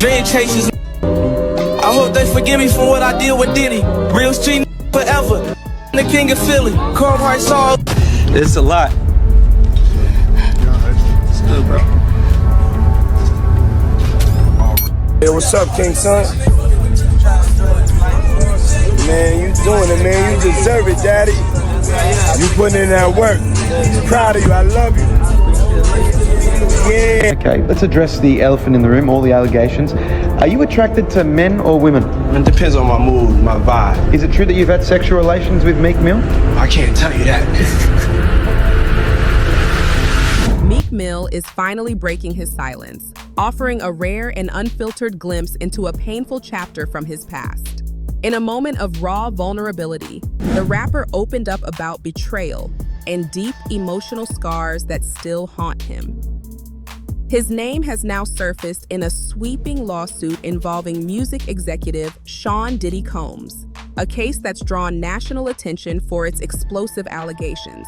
Dream chasers. I hope they forgive me for what I did with Diddy. Real street forever. The king of Philly. Carl Price all. It's a lot. It's good, bro. Hey, what's up, King Son? Man, you doing it, man. You deserve it, Daddy. You putting in that work. Proud of you. I love you. Yeah. Okay, let's address the elephant in the room, all the allegations. Are you attracted to men or women? It depends on my mood, my vibe. Is it true that you've had sexual relations with Meek Mill? I can't tell you that. Meek Mill is finally breaking his silence, offering a rare and unfiltered glimpse into a painful chapter from his past. In a moment of raw vulnerability, the rapper opened up about betrayal and deep emotional scars that still haunt him. His name has now surfaced in a sweeping lawsuit involving music executive Sean Diddy Combs, a case that's drawn national attention for its explosive allegations.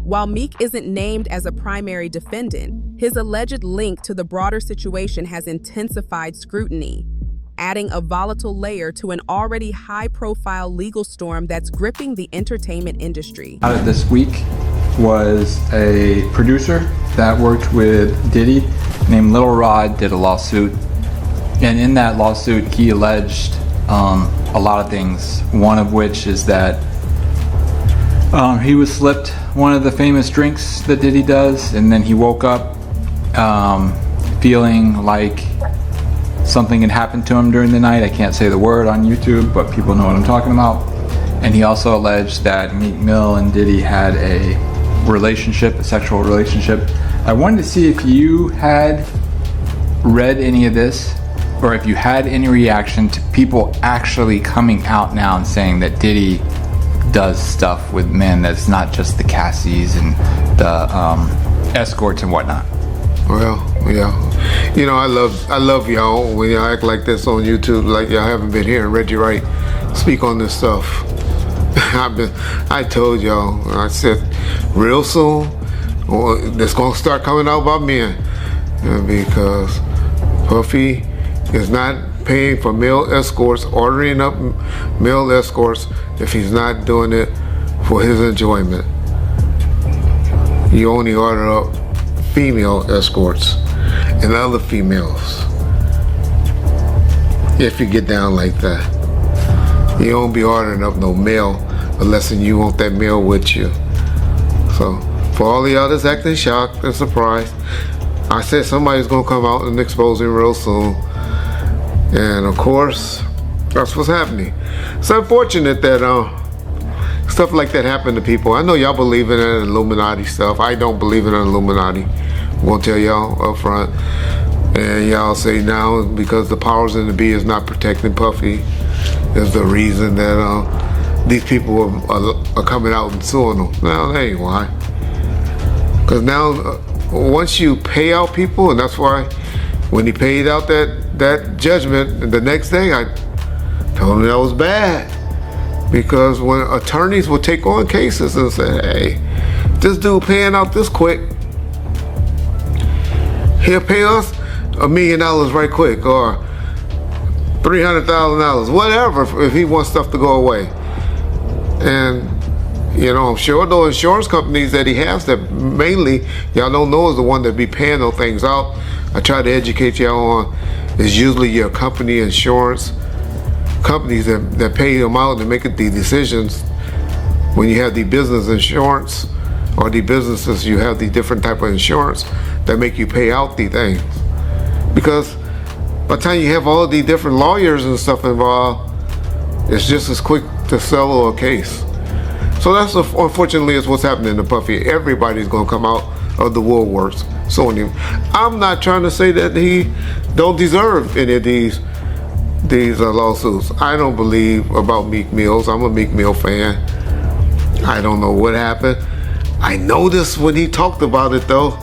While Meek isn't named as a primary defendant, his alleged link to the broader situation has intensified scrutiny, adding a volatile layer to an already high-profile legal storm that's gripping the entertainment industry. Out of this week was a producer that worked with Diddy named Lil Rod, did a lawsuit, and in that lawsuit he alleged a lot of things, one of which is that he was slipped one of the famous drinks that Diddy does, and then he woke up feeling like something had happened to him during the night. I can't say the word on YouTube, but people know what I'm talking about. And he also alleged that Meek Mill and Diddy had a relationship, a sexual relationship. I wanted to see if you had read any of this, or if you had any reaction to people actually coming out now and saying that Diddy does stuff with men that's not just the Cassies and the escorts and whatnot. Well, yeah. You know, I love y'all when y'all act like this on YouTube, like y'all haven't been hearing Reggie Wright speak on this stuff. I told y'all, I said, real soon, it's gonna start coming out about men, because Puffy is not paying for male escorts, ordering up male escorts if he's not doing it for his enjoyment. You only order up female escorts and other females if you get down like that. You don't be ordering up no male unless you want that male with you. So for all the others acting shocked and surprised, I said somebody's gonna come out and expose him real soon. And of course, that's what's happening. It's unfortunate that stuff like that happened to people. I know y'all believe in that Illuminati stuff. I don't believe in an Illuminati. I'm gonna tell y'all up front. And y'all say now because the powers in the be is not protecting Puffy is the reason that these people are coming out and suing them. No, that ain't why. Because now once you pay out people, and that's why when he paid out that judgment the next day, I told him that was bad. Because when attorneys will take on cases and say, hey, this dude paying out this quick, he'll pay us $1 million right quick, or $300,000, whatever, if he wants stuff to go away. And you know, I'm sure those insurance companies that he has that mainly y'all don't know is the one that be paying those things out. I try to educate y'all on is usually your company insurance companies that pay them out and make the decisions. When you have the business insurance or the businesses, you have the different type of insurance that make you pay out the things. Because by the time you have all the different lawyers and stuff involved, it's just as quick to settle a case. So that's unfortunately is what's happening to Puffy. Everybody's gonna come out of the woodworks suing him. I'm not trying to say that he don't deserve any of these lawsuits. I don't believe about Meek Mills. I'm a Meek Mill fan. I don't know what happened. I noticed when he talked about it though,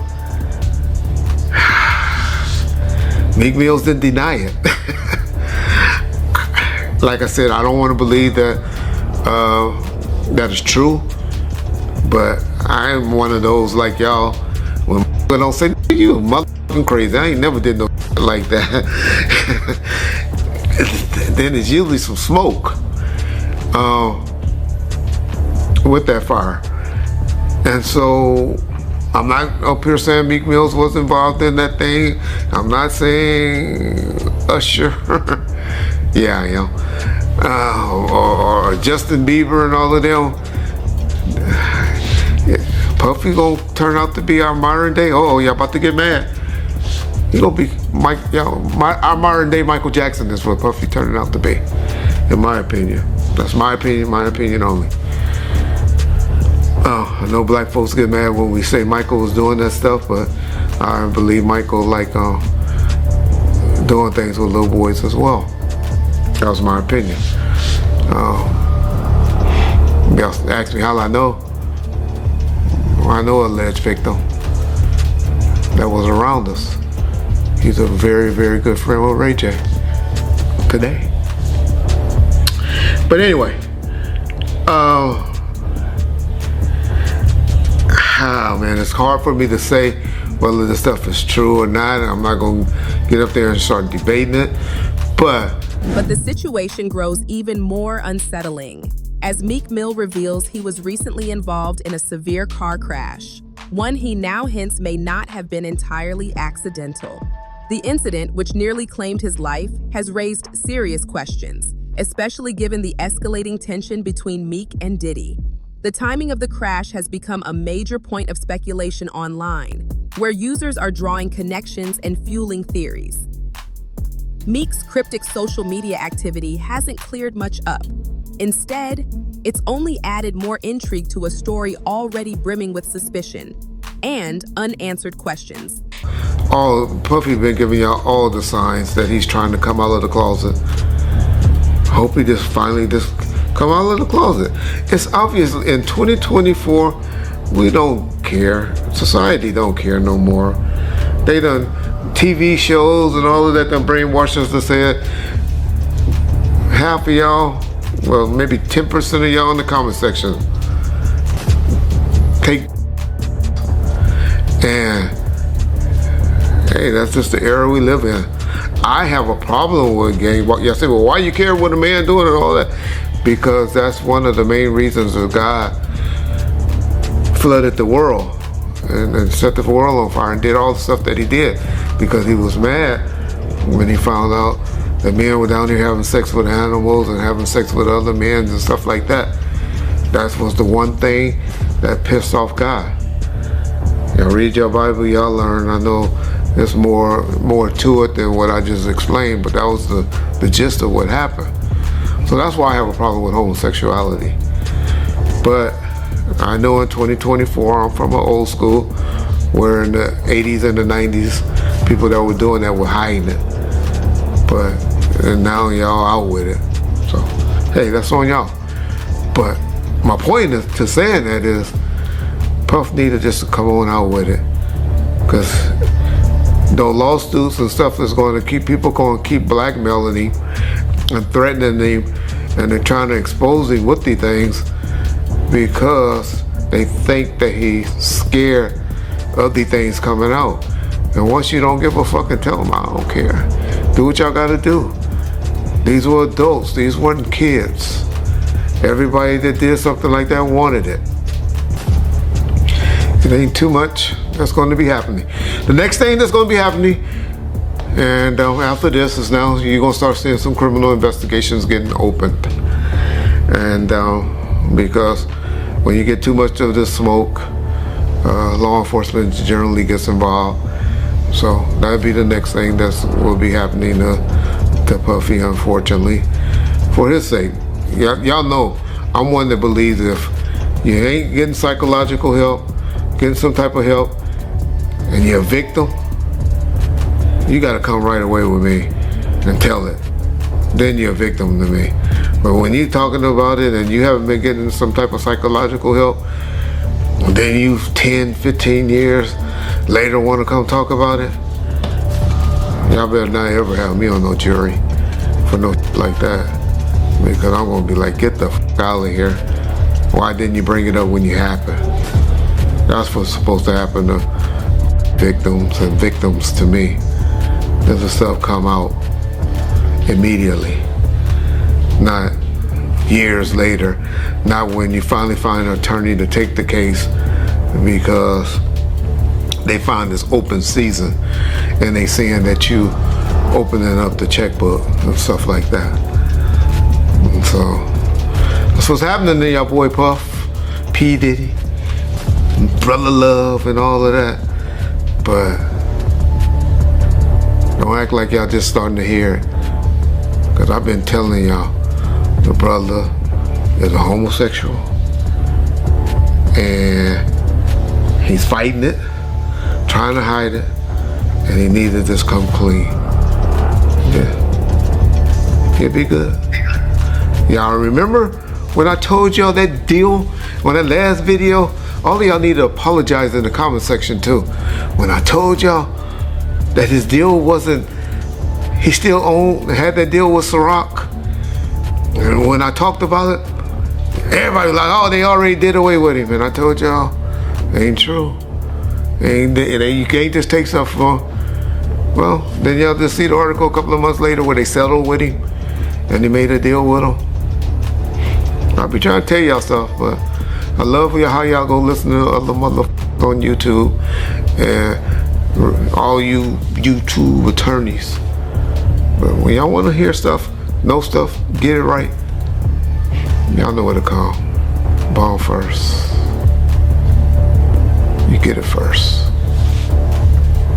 Meek Mills didn't deny it. Like I said, I don't want to believe that that is true, but I'm one of those like y'all, when don't say you motherfucking crazy. I ain't never did no like that, then it's usually some smoke with that fire. And so I'm not up here saying Meek Mills was involved in that thing. I'm not saying Usher. Yeah, I am. Or Justin Bieber and all of them. Puffy gonna turn out to be our modern day. Oh, y'all about to get mad. He gonna be our modern day Michael Jackson is what Puffy turning out to be, in my opinion. That's my opinion only. I know black folks get mad when we say Michael was doing that stuff, but I believe Michael like doing things with little boys as well. That was my opinion. Y'all ask me how I know. I know an alleged victim that was around us. He's a very, very good friend with Ray J today. But anyway, man, it's hard for me to say whether this stuff is true or not. I'm not going to get up there and start debating it. But the situation grows even more unsettling as Meek Mill reveals he was recently involved in a severe car crash, one he now hints may not have been entirely accidental. The incident, which nearly claimed his life, has raised serious questions, especially given the escalating tension between Meek and Diddy. The timing of the crash has become a major point of speculation online, where users are drawing connections and fueling theories. Meek's cryptic social media activity hasn't cleared much up. Instead, it's only added more intrigue to a story already brimming with suspicion and unanswered questions. Puffy been giving y'all all the signs that he's trying to come out of the closet. Hope he finally come out of the closet. It's obvious in 2024, we don't care. Society don't care no more. They done TV shows and all of that done brainwashed us to say it. Half of y'all, well, maybe 10% of y'all in the comment section take, and hey, that's just the era we live in. I have a problem with gang. Y'all say, well, why you care what a man doing and all that? Because that's one of the main reasons that God flooded the world and set the world on fire and did all the stuff that he did, because he was mad when he found out that men were down here having sex with animals and having sex with other men and stuff like that. That was the one thing that pissed off God. Y'all read your Bible, y'all learn. I know there's more to it than what I just explained, but that was the gist of what happened. So that's why I have a problem with homosexuality. But I know in 2024, I'm from an old school, where in the 80s and the 90s, people that were doing that were hiding it. And now y'all out with it. So, hey, that's on y'all. But my point to saying that is, Puff needed just to come on out with it. Because those lawsuits and stuff is going to keep blackmailing him and threatening him, and they're trying to expose him with these things because they think that he's scared of these things coming out. And once you don't give a fuck and tell them, I don't care. Do what y'all gotta do. These were adults, these weren't kids. Everybody that did something like that wanted it. It ain't too much that's going to be happening. The next thing that's going to be happening, and after this, is now you're going to start seeing some criminal investigations getting opened. And because when you get too much of this smoke, law enforcement generally gets involved. So that'll be the next thing that will be happening to Puffy, unfortunately, for his sake. Y'all know I'm one that believes if you ain't getting psychological help, getting some type of help, and you're a victim, you gotta come right away with me and tell it. Then you're a victim to me. But when you're talking about it and you haven't been getting some type of psychological help, then you 10, 15 years later want to come talk about it, y'all better not ever have me on no jury for no like that. Because I'm gonna be like, get the f out of here. Why didn't you bring it up when you happened? That's what's supposed to happen to victims and victims to me. does the stuff come out immediately, not years later, not when you finally find an attorney to take the case because they find this open season and they seeing that you opening up the checkbook and stuff like that. And so that's what's happening to y'all boy Puff, P. Diddy, Brother Love and all of that. But don't act like y'all just starting to hear it, because I've been telling y'all the brother is a homosexual and he's fighting it, trying to hide it, and he needs to just come clean. Yeah, he'll be good. Y'all remember when I told y'all that deal on that last video? All of y'all need to apologize in the comment section too. When I told y'all that his deal wasn't, he still had that deal with Ciroc. And when I talked about it, everybody was like, oh, they already did away with him. And I told y'all, ain't true. You can't just take stuff from, well, then y'all just see the article a couple of months later where they settled with him and they made a deal with him. I'll be trying to tell y'all stuff, but I love how y'all go listen to other motherfuckers on YouTube and all you YouTube attorneys. But when y'all want to hear stuff, know stuff, get it right, y'all know what to call. Bomb first. You get it first.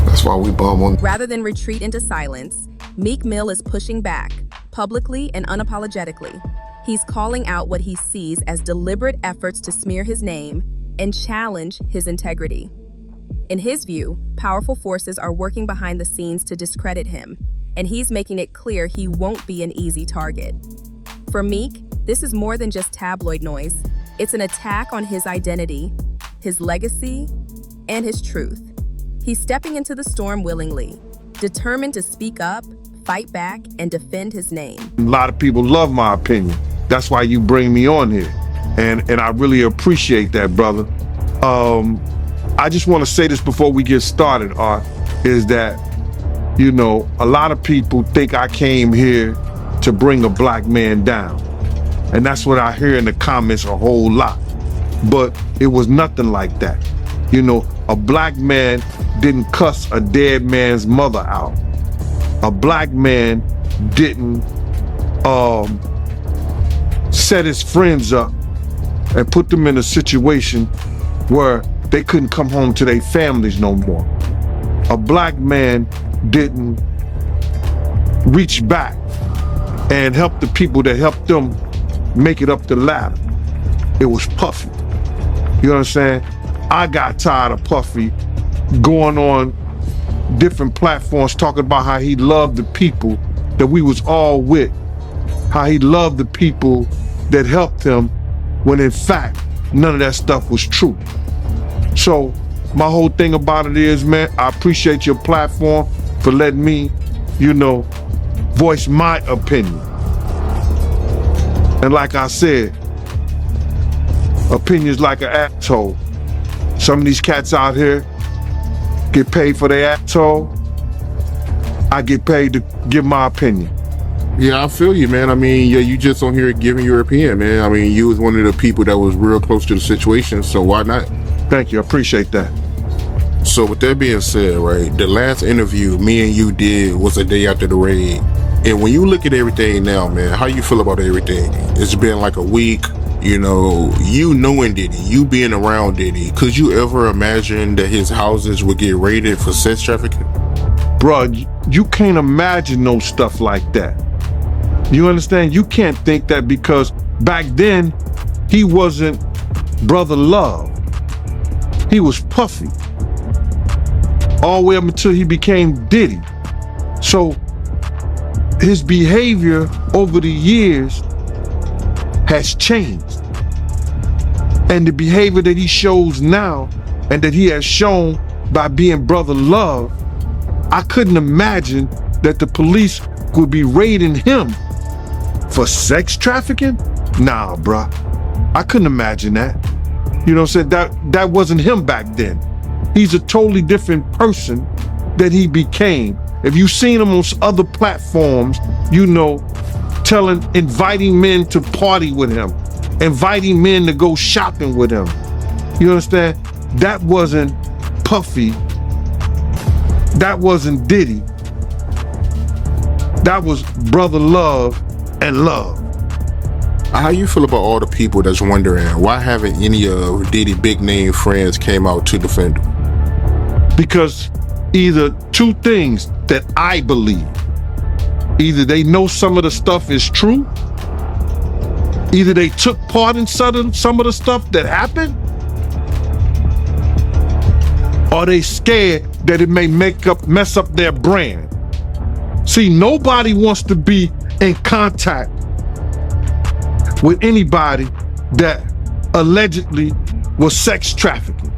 That's why we bomb on. Rather than retreat into silence, Meek Mill is pushing back, publicly and unapologetically. He's calling out what he sees as deliberate efforts to smear his name and challenge his integrity. In his view, powerful forces are working behind the scenes to discredit him, and he's making it clear he won't be an easy target. For Meek, this is more than just tabloid noise. It's an attack on his identity, his legacy, and his truth. He's stepping into the storm willingly, determined to speak up, fight back, and defend his name. A lot of people love my opinion. That's why you bring me on here. And I really appreciate that, brother. I just want to say this before we get started, Art, is that, you know, a lot of people think I came here to bring a black man down. And that's what I hear in the comments a whole lot. But it was nothing like that. You know, a black man didn't cuss a dead man's mother out. A black man didn't set his friends up and put them in a situation where they couldn't come home to their families no more. A black man didn't reach back and help the people that helped them make it up the ladder. It was Puffy. You know what I'm saying? I got tired of Puffy going on different platforms talking about how he loved the people that we was all with, how he loved the people that helped him, when in fact, none of that stuff was true. So my whole thing about it is, man, I appreciate your platform for letting me, you know, voice my opinion. And like I said, opinions like an asshole. Some of these cats out here get paid for their asshole. I get paid to give my opinion. Yeah, I feel you, man. I mean, yeah, you just on here giving your opinion, man. I mean, you was one of the people that was real close to the situation, so why not? Thank you, I appreciate that. So with that being said, right, the last interview me and you did was a day after the raid. And when you look at everything now, man, how you feel about everything? It's been like a week, you know, you knowing Diddy, you being around Diddy. Could you ever imagine that his houses would get raided for sex trafficking? Bruh, you can't imagine no stuff like that. You understand? You can't think that, because back then, he wasn't Brother Love. He was Puffy. All the way up until he became Diddy. So his behavior over the years has changed. And the behavior that he shows now, and that he has shown by being Brother Love, I couldn't imagine that the police would be raiding him for sex trafficking? Nah, bruh. I couldn't imagine that. You know what I'm saying? That wasn't him back then. He's a totally different person that he became. if you've seen him on other platforms, you know, inviting men to party with him, inviting men to go shopping with him. You understand? That wasn't Puffy. That wasn't Diddy. That was Brother Love and Love. How you feel about all the people that's wondering why haven't any of Diddy big name friends came out to defend him? Because either two things that I believe. Either they know some of the stuff is true, either they took part in some of the stuff that happened, or they scared that it may mess up their brand. See, nobody wants to be in contact with anybody that allegedly was sex trafficking.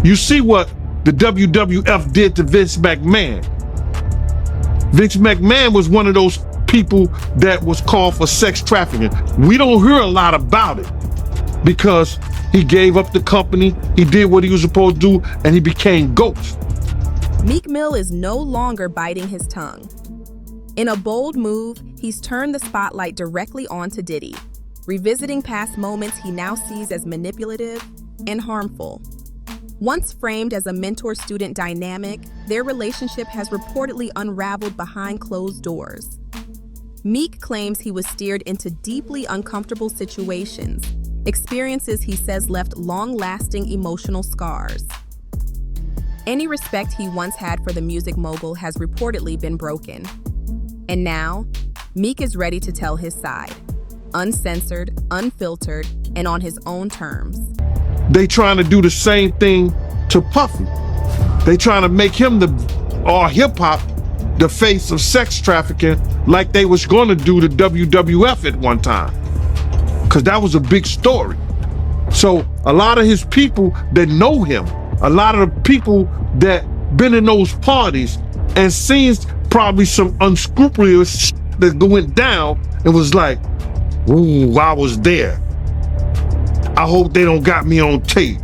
You see what the WWF did to Vince McMahon. Vince McMahon was one of those people that was called for sex trafficking. We don't hear a lot about it because he gave up the company, he did what he was supposed to do, and he became Ghost. Meek Mill is no longer biting his tongue. In a bold move, he's turned the spotlight directly onto Diddy, revisiting past moments he now sees as manipulative and harmful. Once framed as a mentor-student dynamic, their relationship has reportedly unraveled behind closed doors. Meek claims he was steered into deeply uncomfortable situations, experiences he says left long-lasting emotional scars. Any respect he once had for the music mogul has reportedly been broken. And now, Meek is ready to tell his side, uncensored, unfiltered, and on his own terms. They trying to do the same thing to Puffy. They trying to make him or hip-hop the face of sex trafficking like they was going to do to WWF at one time. Because that was a big story. So a lot of his people that know him, a lot of the people that been in those parties and seen probably some unscrupulous shit that went down and was like, ooh, I was there. I hope they don't got me on tape.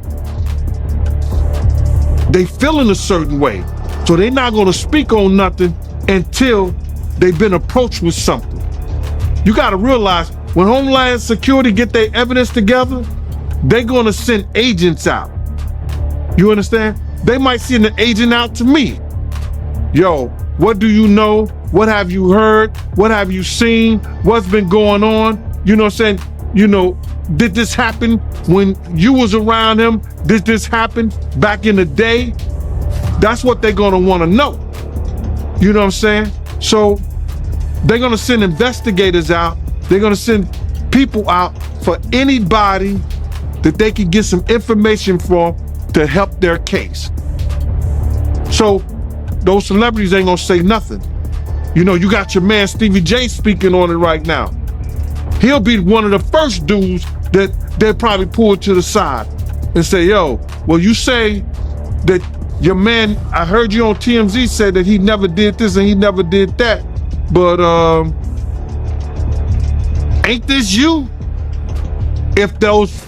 They feeling a certain way, so they're not gonna speak on nothing until they've been approached with something. You gotta realize, when Homeland Security get their evidence together, they're gonna send agents out. You understand? They might send an agent out to me. Yo, what do you know? What have you heard? What have you seen? What's been going on? You know what I'm saying? You know, did this happen when you was around him? Did this happen back in the day? That's what they're gonna wanna know. You know what I'm saying? So they're gonna send investigators out. They're gonna send people out for anybody that they can get some information from to help their case. So those celebrities ain't gonna say nothing. You know, you got your man Stevie J speaking on it right now. He'll be one of the first dudes that they'll probably pull to the side and say, yo, well, you say that your man, I heard you on TMZ say that he never did this and he never did that, but ain't this you? If those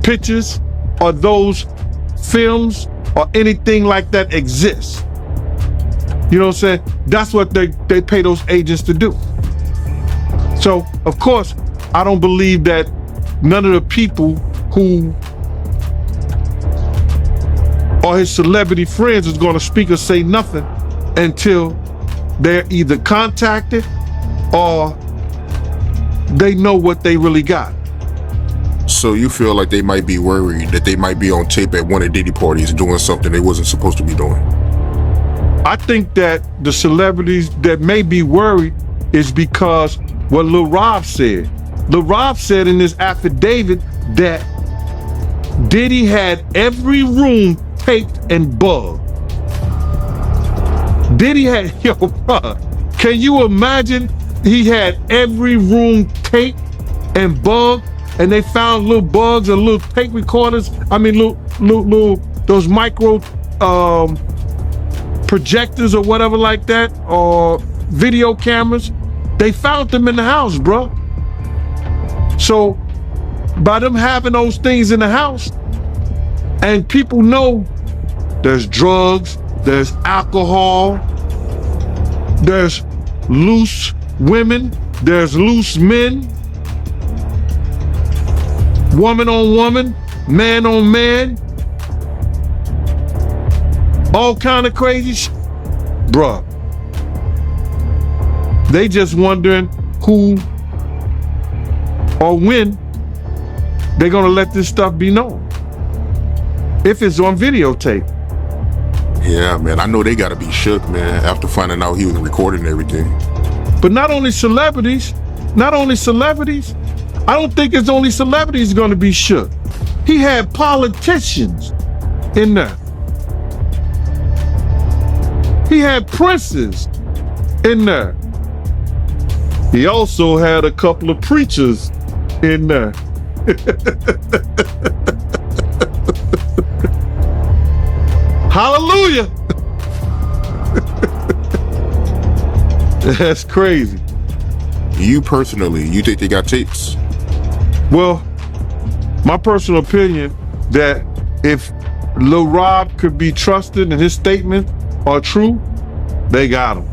pictures or those films or anything like that exists. You know what I'm saying? That's what they pay those agents to do. So, of course, I don't believe that none of the people who are his celebrity friends is gonna speak or say nothing until they're either contacted or they know what they really got. So you feel like they might be worried that they might be on tape at one of Diddy parties doing something they wasn't supposed to be doing? I think that the celebrities that may be worried is because what Lil Rob said. Lil Rob said in his affidavit that Diddy had every room taped and bugged. Diddy had, yo, bro, can you imagine he had every room taped and bugged, and they found little bugs and little tape recorders, little those micro projectors or whatever like that, or video cameras. They found them in the house, bro. So by them having those things in the house, and people know there's drugs, there's alcohol, There's loose women, there's loose men, woman on woman, man on man, all kind of crazy shit. Bruh, they just wondering who or when they're gonna let this stuff be known. If it's on videotape. Yeah, man, I know they gotta be shook, man, after finding out he was recording everything. But not only celebrities, I don't think it's only celebrities gonna be shook. He had politicians in there. He had princes in there. He also had a couple of preachers in there. Hallelujah. That's crazy. You personally, you think they got tapes? Well, my personal opinion that if Lil Rob could be trusted and his statements are true, they got him.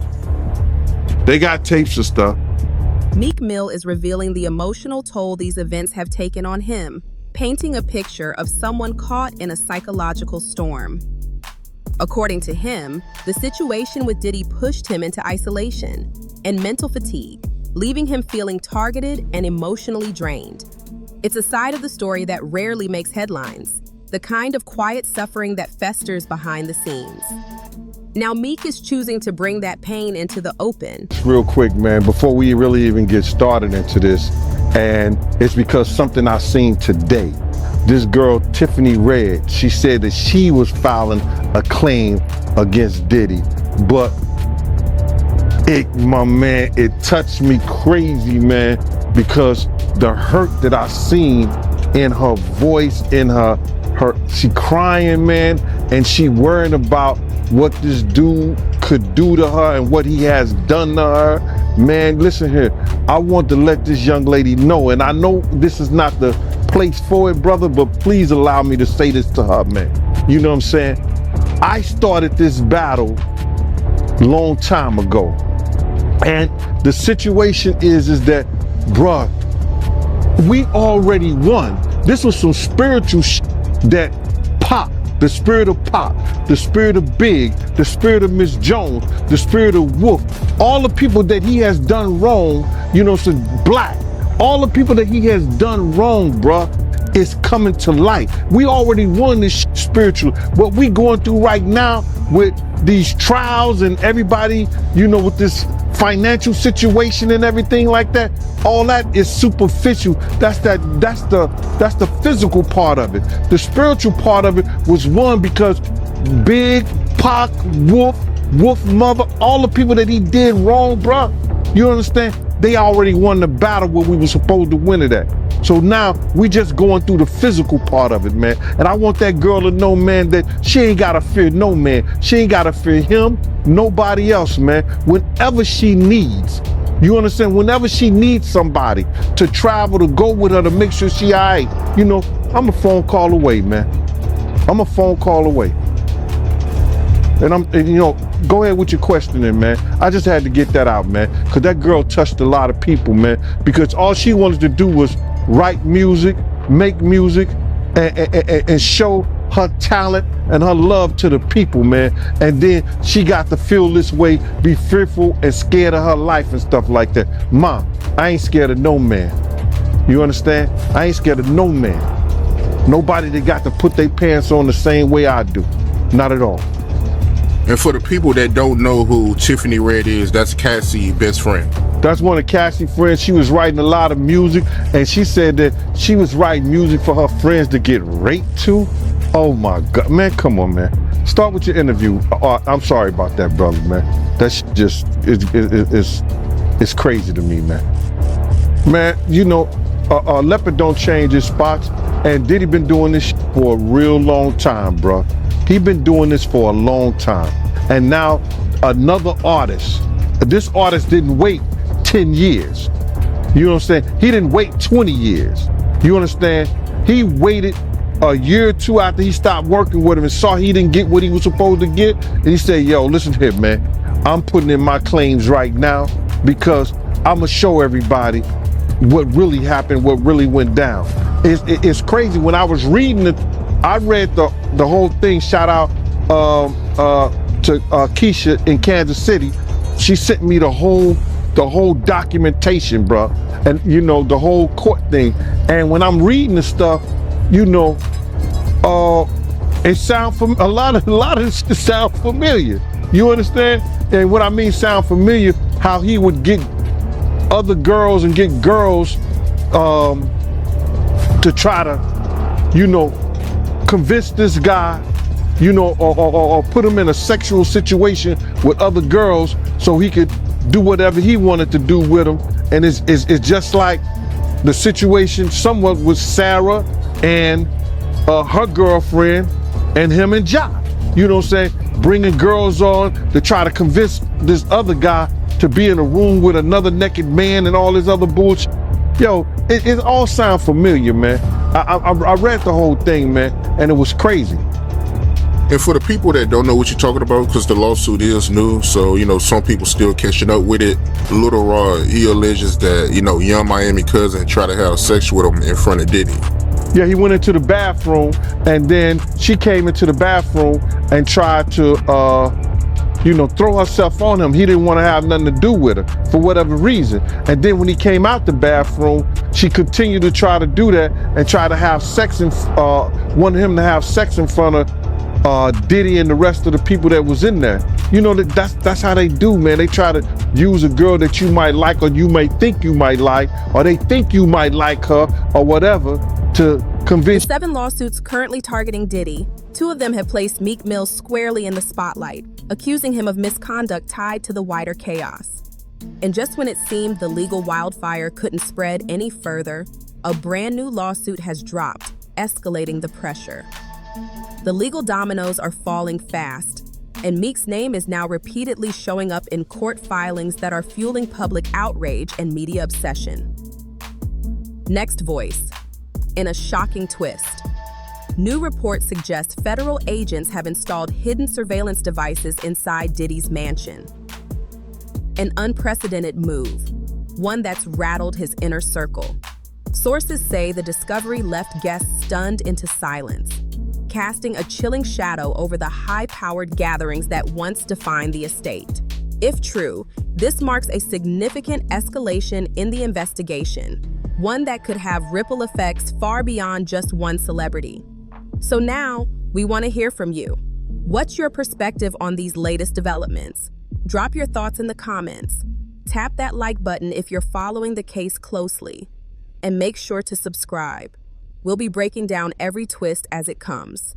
They got tapes of stuff. Meek Mill is revealing the emotional toll these events have taken on him, painting a picture of someone caught in a psychological storm. According to him, the situation with Diddy pushed him into isolation and mental fatigue, leaving him feeling targeted and emotionally drained. It's a side of the story that rarely makes headlines, the kind of quiet suffering that festers behind the scenes. Now Meek is choosing to bring that pain into the open. Real quick, man, before we really even get started into this, and it's because something I seen today. This girl, Tiffany Red, she said that she was filing a claim against Diddy, but my man, it touched me crazy, man, because the hurt that I seen in her voice, in her she crying, man, and she worrying about what this dude could do to her and what he has done to her. Man, listen here, I want to let this young lady know, and I know this is not the place for it, brother, but please allow me to say this to her, man. You know what I'm saying? I started this battle a long time ago, and the situation is that, bruh, we already won. This was some spiritual that Pop, the spirit of Pop, the spirit of Big, the spirit of Miss Jones, the spirit of Wolf, all the people that he has done wrong, you know, so Black, all the people that he has done wrong, bruh, is coming to light. We already won this spiritual. What we going through right now with these trials and everybody, you know, with this financial situation and everything like that, all that is superficial. That's the physical part of it. The spiritual part of it was won because Big, Pac, Wolf Mother, all the people that he did wrong, bruh, you understand? They already won the battle where we were supposed to win it at. So now we just going through the physical part of it, man. And I want that girl to know, man, that she ain't gotta fear no man. She ain't gotta fear him, nobody else, man. Whenever she needs, you understand? Whenever she needs somebody to travel, to go with her, to make sure she all right, you know, I'm a phone call away, man. I'm a phone call away. And you know, go ahead with your questioning, man. I just had to get that out, man, because that girl touched a lot of people, man, because all she wanted to do was write music, make music, and show her talent and her love to the people, man. And then she got to feel this way, be fearful and scared of her life and stuff like that. Mom, I ain't scared of no man. You understand? I ain't scared of no man. Nobody that got to put their pants on the same way I do. Not at all. And for the people that don't know who Tiffany Red is, that's Cassie's best friend. That's one of Cassie's friends. She was writing a lot of music, and she said that she was writing music for her friends to get raped to. Oh my God, man, come on, man. Start with your interview. I'm sorry about that, brother, man. That's just, it's crazy to me, man. Man, you know, Leopard don't change his spots, and Diddy been doing this for a real long time, bro. He been doing this for a long time. And now another artist, this artist didn't wait 10 years. You know what I'm saying? He didn't wait 20 years. You understand? He waited a year or two after he stopped working with him and saw he didn't get what he was supposed to get. And he said, yo, listen here, man. I'm putting in my claims right now because I'm gonna show everybody what really happened, what really went down. It's crazy. When I was reading it, I read the whole thing. Shout out to Keisha in Kansas City. She sent me the whole documentation, bro, and you know, the whole court thing. And when I'm reading the stuff, you know, it sound a lot of it sound familiar. You understand? And what I mean sound familiar, how he would get other girls and get girls to try to, you know, convince this guy, you know, or put him in a sexual situation with other girls so he could do whatever he wanted to do with them. And it's just like the situation somewhat with Sarah and her girlfriend and him and Ja. You know what I'm saying? Bringing girls on to try to convince this other guy to be in a room with another naked man and all this other bullshit. Yo, it all sound familiar, man. I read the whole thing, man, and it was crazy. And for the people that don't know what you're talking about, because the lawsuit is new, so, you know, some people still catching up with it. Little Rod, he alleges that, you know, Young Miami cousin tried to have sex with him in front of Diddy. Yeah, he went into the bathroom, and then she came into the bathroom and tried to, you know, throw herself on him. He didn't want to have nothing to do with her for whatever reason. And then when he came out the bathroom, she continued to try to do that and try to have sex wanted him to have sex in front of Diddy and the rest of the people that was in there. You know, that's how they do, man. They try to use a girl that you might like, or you may think you might like, or they think you might like her, or whatever, to convince. The 7 lawsuits currently targeting Diddy, 2 of them have placed Meek Mill squarely in the spotlight, accusing him of misconduct tied to the wider chaos. And just when it seemed the legal wildfire couldn't spread any further, a brand new lawsuit has dropped, escalating the pressure. The legal dominoes are falling fast, and Meek's name is now repeatedly showing up in court filings that are fueling public outrage and media obsession. Next voice. In a shocking twist, new reports suggest federal agents have installed hidden surveillance devices inside Diddy's mansion. An unprecedented move, one that's rattled his inner circle. Sources say the discovery left guests stunned into silence, casting a chilling shadow over the high-powered gatherings that once defined the estate. If true, this marks a significant escalation in the investigation, one that could have ripple effects far beyond just one celebrity. So now, we want to hear from you. What's your perspective on these latest developments? Drop your thoughts in the comments. Tap that like button if you're following the case closely. And make sure to subscribe. We'll be breaking down every twist as it comes.